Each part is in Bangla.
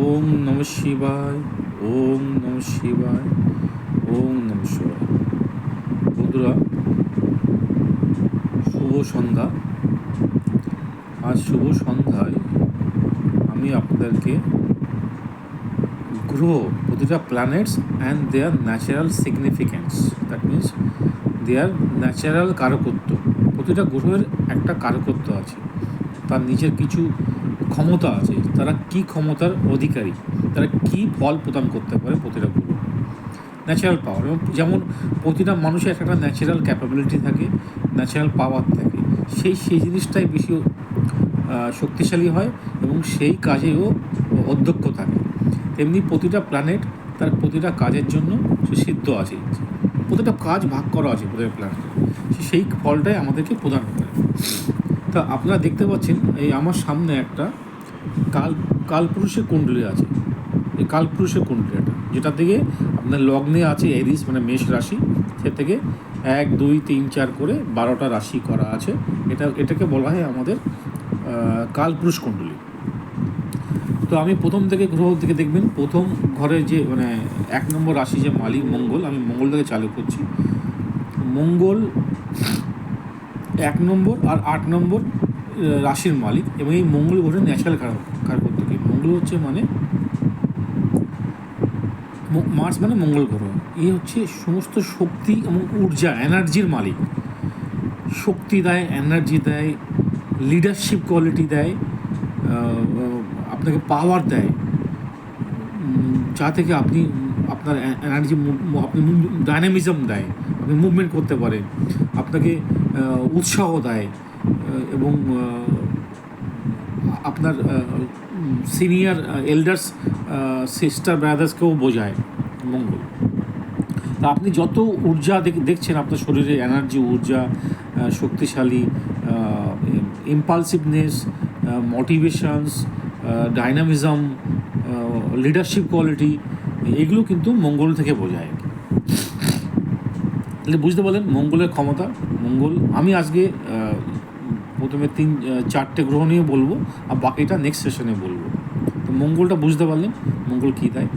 ওম নম শিবায়, ওম নম শিবায়, ওম নম শিবায়। বন্ধুরা, শুভ সন্ধ্যা। আজ শুভ সন্ধ্যায় আমি আপনাদেরকে গ্রহ, প্রতিটা planets and their natural significance, that means their natural কারকত্ব। প্রতিটা গ্রহের একটা কারকত্ব আছে, তার নিজের কিছু ক্ষমতা আছে। তারা কি ক্ষমতার অধিকারী, তারা কি ফল প্রদান করতে পারে প্রতিটা গ্রহ, ন্যাচারাল পাওয়ার। এবং যেমন প্রতিটা মানুষের একটা ন্যাচারাল ক্যাপাবিলিটি থাকে, ন্যাচারাল পাওয়ার থাকে, সেই জিনিসটাই বেশি শক্তিশালী হয় এবং সেই কাজেও অধ্যক্ষ থাকে। তেমনি প্রতিটা প্ল্যানেট তার প্রতিটা কাজের জন্য সে সিদ্ধ আছে, প্রতিটা কাজ ভাগ করা আছে প্রতিটা প্ল্যানেটে, সেই ফলটাই আমাদেরকে প্রদান করে। তা আপনারা দেখতে পাচ্ছেন এই আমার সামনে একটা কালপুরুষের কুণ্ডলী আছে। এই কালপুরুষের কুণ্ডলী যেটা থেকে আপনার লগ্নে আছে এরিস মানে মেষ রাশি, সে থেকে 1 2 3 4 করে 12টা রাশি করা আছে। এটাকে বলা হয় আমাদের কালপুরুষ কুণ্ডলী। তো আমি প্রথম থেকে গ্রহ থেকে দেখবেন, প্রথম ঘরে যে মানে 1 নম্বর রাশি যে মালিক মঙ্গল, আমি মঙ্গল থেকে চালু করছি। মঙ্গল 1 নম্বর আর 8 নম্বর রাশির মালিক, এবং এই মঙ্গল গ্রহের ন্যাচারাল কারকত্ব কি? মঙ্গল হচ্ছে মানে মার্স মানে মঙ্গল গ্রহ, এই হচ্ছে সমস্ত শক্তি এবং ঊর্জা, এনার্জির মালিক। শক্তি দেয়, এনার্জি দেয়, লিডারশিপ কোয়ালিটি দেয়, আপনাকে পাওয়ার দেয়, যা থেকে আপনি আপনার এনার্জি, আপনি ডাইনামিজম দেয়, আপনি মুভমেন্ট করতে পারেন, আপনাকে উৎসাহ দেয়, এবং আপনার সিনিয়র এল্ডার্স সিস্টার ব্রাদার্সকেও বোঝায় মঙ্গল। তা আপনি যত ঊর্জা দেখছেন আপনার শরীরে, এনার্জি, ঊর্জা, শক্তিশালী, ইম্পালসিভনেস, মোটিভেশনস, ডাইনামিজম, লিডারশিপ কোয়ালিটি, এগুলো কিন্তু মঙ্গল থেকে বোঝায়। তাহলে বুঝতে পারলেন মঙ্গলের ক্ষমতা। মঙ্গল আমি আজকে প্রথমে 3-4টে গ্রহ নিয়ে বলবো, আর বাকিটা নেক্সট সেশনে বলবো। তো মঙ্গলটা বুঝতে পারলেন মঙ্গল কী দেয়।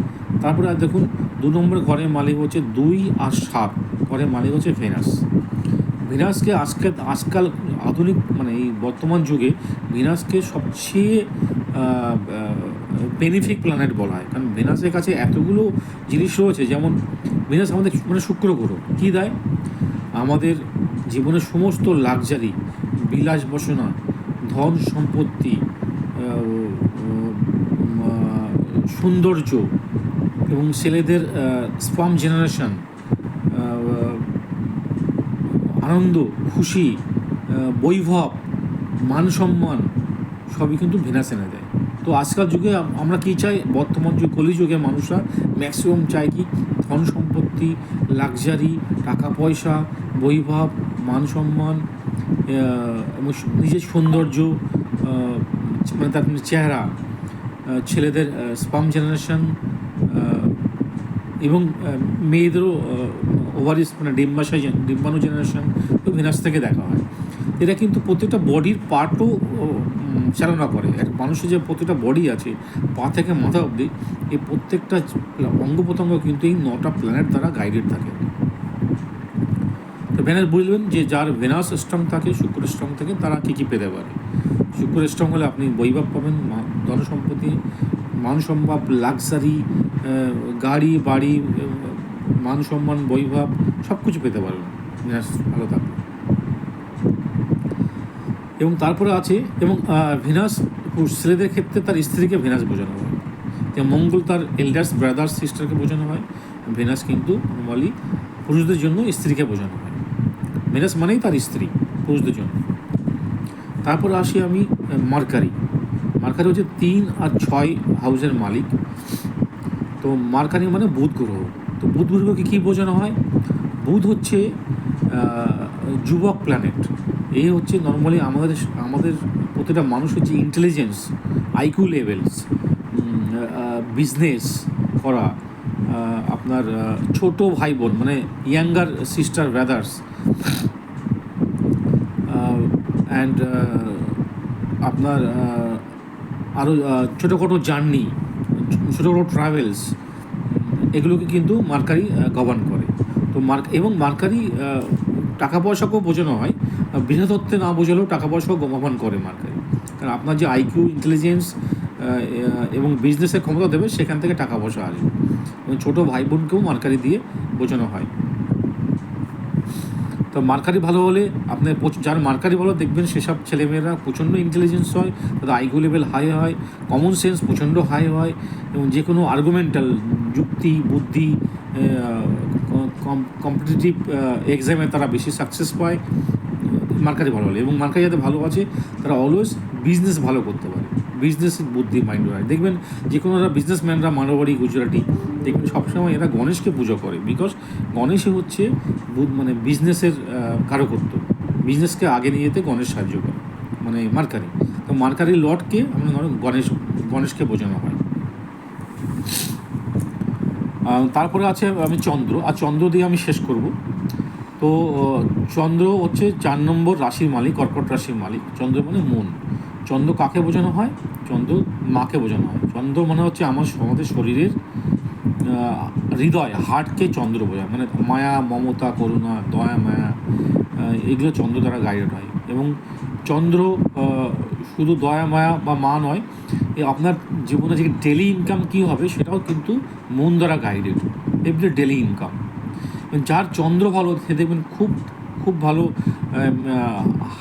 তারপরে আর দেখুন 2 নম্বর ঘরের মালিক হচ্ছে 2 আর 7, ঘরের মালিক হচ্ছে ভেনাস। ভেনাসকে আজকাল আধুনিক মানে এই বর্তমান যুগে ভেনাসকে সবচেয়ে বেনিফিক প্ল্যানেট বলা হয়, কারণ ভেনাসের কাছে এতগুলো জিনিস রয়েছে। যেমন ভেনাস আমাদের মানে শুক্র গ্রহ কী দেয়? আমাদের জীবনের সমস্ত লাক্সারি, বিলাস বসনা, ধন সম্পত্তি, সৌন্দর্য, এবং ছেলেদের স্পার্ম জেনারেশন, আনন্দ, খুশি, বৈভব, মান সম্মান, সবই কিন্তু ভেনাস এনে দেয়। তো আজকাল যুগে আমরা কী চাই? বর্তমান যুগ কলিযুগে মানুষরা ম্যাক্সিমাম চায় কি? ধন সম্পত্তি, লাক্সারি, টাকা পয়সা, বৈভব, মান সম্মান, এবং নিজের সৌন্দর্য, মানে তার চেহারা, ছেলেদের স্পার্ম জেনারেশন, এবং মেয়েদেরও ওভারিস মানে ডিম্বাণু জেনারেশন, তো ভেনাস থেকে দেখা হয়। এরা কিন্তু প্রত্যেকটা বডির পার্টও চালনা করে। এক মানুষের যে প্রত্যেকটা বডি আছে, পা থেকে মাথা অবধি, এই প্রত্যেকটা অঙ্গ প্রত্যঙ্গ কিন্তু এই 9টা প্ল্যানেট দ্বারা গাইডেড থাকে। তো ভেনাস বুঝবেন যে যার ভেনাস স্ট্রং থাকে, শুক্র স্ট্রং থাকে, তারা কী কী পেতে পারে। শুক্র স্ট্রং হলে আপনি বৈভব পাবেন, ধন সম্পত্তি, মান সম্মান, লাক্সারি, গাড়ি বাড়ি, মান সম্মান, বৈভব, সব কিছু পেতে পারবেন ভেনাস ভালো থাকবে। এবং তারপরে আছে, এবং ভেনাস ছেলেদের ক্ষেত্রে তার স্ত্রীকে ভেনাস বোঝানো হয়। যেমন মঙ্গল তার এল্ডার্স ব্রাদার্স সিস্টারকে বোঝানো হয়, ভেনাস কিন্তু নর্মালি পুরুষদের জন্য স্ত্রীকে বোঝানো হয়। ভেনাস মানেই তার স্ত্রী পুরুষদের জন্য। তারপরে আসি আমি মার্কারি। মার্কারি হচ্ছে 3 আর 6 হাউসের মালিক। তো মার্কারি মানে বুধ গ্রহ। তো বুধ গ্রহকে কী বোঝানো হয়? বুধ হচ্ছে যুবক প্ল্যানেট। এই হচ্ছে নর্মালি আমাদের প্রতিটা মানুষের যে ইন্টেলিজেন্স, আইকিউ লেভেলস, বিজনেস করা, আপনার ছোট ভাই বোন মানে ইয়াঙ্গার সিস্টার ব্রাদার্স, আপনার আরও ছোটোখাটো জার্নি, ছোটো বড়ো ট্রাভেলস, এগুলোকে কিন্তু মার্কারি গভর্ন করে। তো এবং মার্কারি টাকা পয়সাকেও বোঝানো হয়, বৃহত্তত্ত্বে না বোঝালেও টাকা পয়সাও গভর্ন করে মার্কারি। কারণ আপনার যে আইকিউ, ইন্টেলিজেন্স এবং বিজনেসের ক্ষমতা দেবে, সেখান থেকে টাকা পয়সা আসবে। এবং ছোটো ভাই বোনকেও মার্কারি দিয়ে বোঝানো হয়। তো মার্কারি ভালো হলে আপনার যার মার্কারি ভালো দেখবেন সেসব ছেলেমেয়েরা প্রচণ্ড ইন্টেলিজেন্স হয়, তাদের আইকিউ লেভেল হাই হয়, কমন সেন্স প্রচণ্ড হাই হয়, এবং যে কোনো আর্গুমেন্টাল যুক্তি বুদ্ধি কম্পিটিটিভ এক্সামে তারা বেশি সাকসেস পায় মার্কারি ভালো হলে। এবং মার্কারি যাতে ভালো আছে তারা অলওয়েজ বিজনেস ভালো করতে পারে, বিজনেস বুদ্ধি মাইন্ড হয়। দেখবেন যে কোনো বিজনেসম্যানরা, মারোয়ারি, গুজরাটি, দেখবেন সবসময় এরা গণেশকে পুজো করে, বিকজ গণেশই হচ্ছে মানে বিজনেসের কারকত্ব, বিজনেসকে আগে নিয়ে যেতে গণেশ সাহায্য করে, মানে মার্কারি। তো মার্কারির লর্ডকে আমরা গণেশকে বোঝানো হয়। তারপরে আছে আমি চন্দ্র, আর চন্দ্র দিয়ে আমি শেষ করব। তো চন্দ্র হচ্ছে 4 নম্বর রাশির মালিক, কর্কট রাশির মালিক। চন্দ্র মানে মন। চন্দ্র কাকে বোঝানো হয়? চন্দ্র মাকে বোঝানো হয়। চন্দ্র মানে হচ্ছে আমাদের শরীরের হৃদয়, হার্টকে চন্দ্র বোঝায়, মানে মায়া, মমতা, করুণা, দয়া, মায়া, এগুলো চন্দ্র দ্বারা গাইডেড হয়। এবং চন্দ্র শুধু দয়া, মায়া বা মা নয়, আপনার জীবনে যে ডেলি ইনকাম কী হবে সেটাও কিন্তু মন দ্বারা গাইডেড, এভরি ডেলি ইনকাম। যার চন্দ্র ভালো, সে দেখবেন খুব ভালো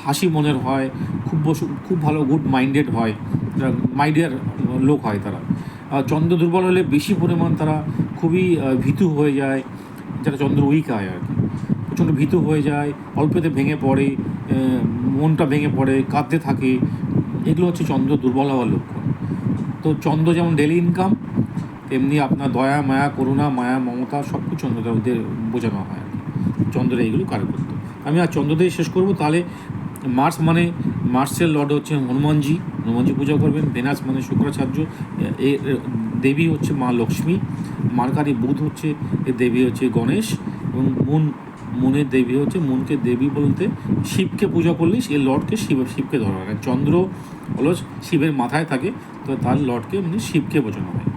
হাসি মনের হয়, খুব ভালো গুড মাইন্ডেড হয়, মাইন্ডের লোক হয় তারা। চন্দ্র দুর্বল হলে বেশি পরিমাণ তারা খুবই ভীতু হয়ে যায়, যারা চন্দ্র উইক হয় আর কি, প্রচণ্ড ভীতু হয়ে যায়, অল্পতে ভেঙে পড়ে, মনটা ভেঙে পড়ে, কাঁদতে থাকে। এগুলো হচ্ছে চন্দ্র দুর্বল হওয়ার লক্ষণ। তো চন্দ্র যেমন ডেলি ইনকাম, তেমনি আপনার দয়া, মায়া, করুণা, মায়া, মমতা সব কিছু চন্দ্রদের বোঝানো হয় আর কি। চন্দ্রের এইগুলো কারকত্ব। আমি আর চন্দ্র দিয়ে শেষ করব। তাহলে মার্সের লর্ড হচ্ছে হনুমানজি পূজা করবেন। ভেনাস মানে শুক্রাচার্য, দেবী হচ্ছে মা লক্ষ্মী। মার্কারি বুধ হচ্ছে দেবী হচ্ছে গণেশ। এবং মুনের দেবী হচ্ছে, মুনকে দেবী বলতে শিবকে পূজা করলে এই লর্ডকে শিবকে ধরা হয়। চন্দ্র হলো শিবের মাথায় থাকে, তো তার লর্ডকে মানে শিবকে বোঝানো হয়।